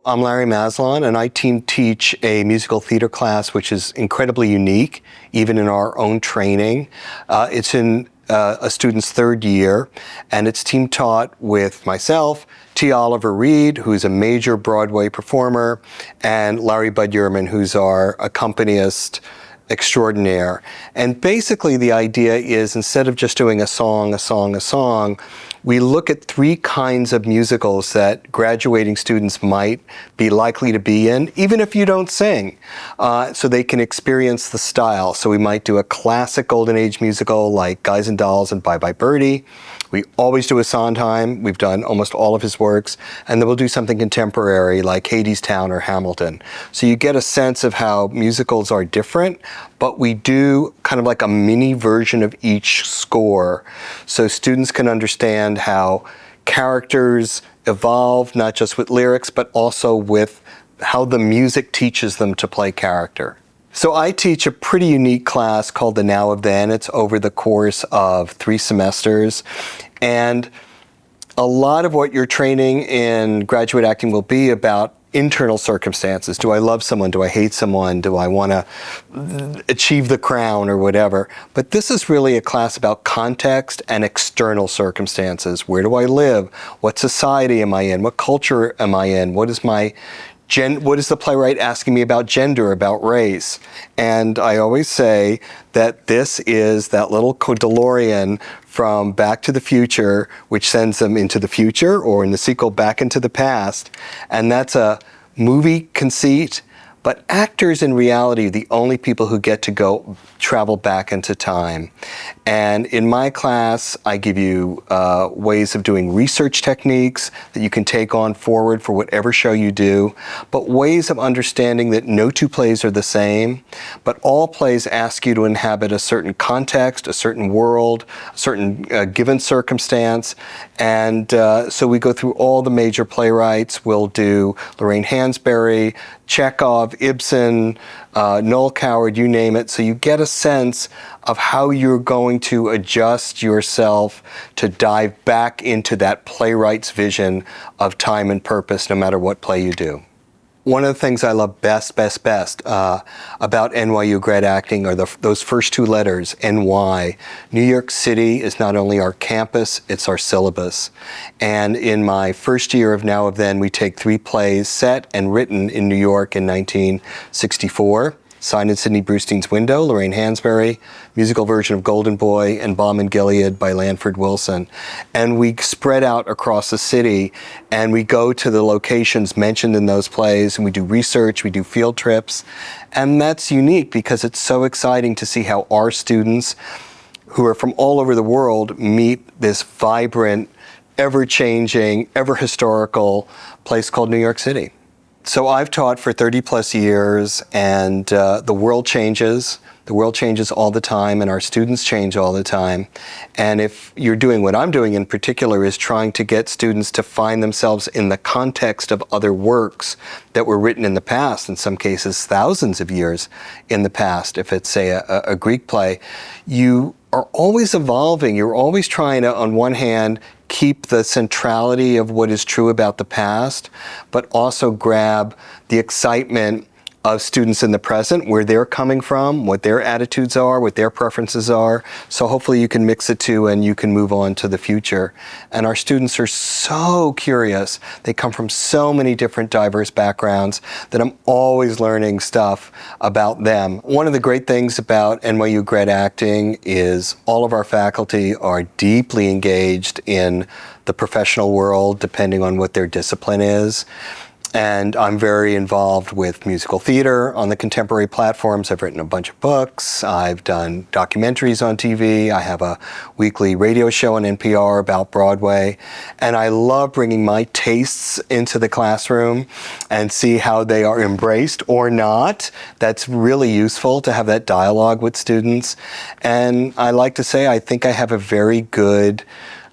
I'm Larry Maslon, and I teach a musical theater class which is incredibly unique, even in our own training. It's in a student's third year, and it's team taught with myself, T. Oliver Reed, who's a major Broadway performer, and Larry Bud Yerman, who's our accompanist extraordinaire. And basically the idea is, instead of just doing a song, we look at three kinds of musicals that graduating students might be likely to be in, even if you don't sing, so they can experience the style. So we might do a classic Golden Age musical like Guys and Dolls and Bye Bye Birdie. We always do a Sondheim. We've done almost all of his works. And then we'll do something contemporary like Hadestown or Hamilton. So you get a sense of how musicals are different, but we do kind of like a mini version of each score, so students can understand how characters evolve, not just with lyrics, but also with how the music teaches them to play character. So I teach a pretty unique class called the Now of Then. It's over the course of 3 semesters. And a lot of what your training in graduate acting will be about internal circumstances. Do I love someone? Do I hate someone? Do I want to achieve the crown or whatever? But this is really a class about context and external circumstances. Where do I live? What society am I in? What culture am I in? What is the playwright asking me about gender, about race? And I always say that this is that little DeLorean from Back to the Future, which sends them into the future, or in the sequel, back into the past. And that's a movie conceit. But actors in reality are the only people who get to go travel back into time. And in my class, I give you ways of doing research techniques that you can take on forward for whatever show you do, but ways of understanding that no 2 plays are the same, but all plays ask you to inhabit a certain context, a certain world, a certain given circumstance. And so we go through all the major playwrights. We'll do Lorraine Hansberry, Chekhov, Ibsen, Noel Coward, you name it. So you get a sense of how you're going to adjust yourself to dive back into that playwright's vision of time and purpose, no matter what play you do. One of the things I love best about NYU grad acting are those first 2 letters, NY. New York City is not only our campus, it's our syllabus. And in my first year of Now of Then, we take 3 plays set and written in New York in 1964. Signed in Sidney Brustein's Window, Lorraine Hansberry, musical version of Golden Boy, and Balm in Gilead by Lanford Wilson. And we spread out across the city, and we go to the locations mentioned in those plays, and we do research, we do field trips. And that's unique because it's so exciting to see how our students, who are from all over the world, meet this vibrant, ever-changing, ever-historical place called New York City. So I've taught for 30 plus years, and the world changes. The world changes all the time, and our students change all the time. And if you're doing what I'm doing in particular, is trying to get students to find themselves in the context of other works that were written in the past, in some cases thousands of years in the past. If it's, say, a Greek play, you are always evolving. You're always trying to, on one hand, keep the centrality of what is true about the past, but also grab the excitement of students in the present, where they're coming from, what their attitudes are, what their preferences are. So hopefully you can mix the two and you can move on to the future. And our students are so curious. They come from so many different diverse backgrounds that I'm always learning stuff about them. One of the great things about NYU grad acting is all of our faculty are deeply engaged in the professional world, depending on what their discipline is. And I'm very involved with musical theater on the contemporary platforms. I've written a bunch of books. I've done documentaries on TV. I have a weekly radio show on NPR about Broadway. And I love bringing my tastes into the classroom and see how they are embraced or not. That's really useful to have that dialogue with students. And I like to say I think I have a very good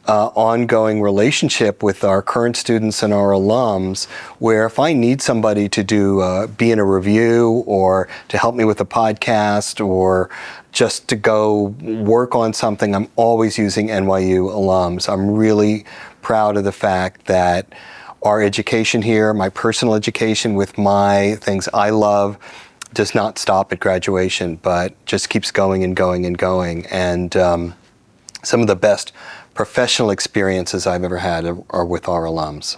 ongoing relationship with our current students and our alums, where if I need somebody to do be in a review or to help me with a podcast or just to go work on something, I'm always using NYU alums. I'm really proud of the fact that our education here, my personal education with my things I love, does not stop at graduation, but just keeps going and going and going. And some of the best professional experiences I've ever had are with our alums.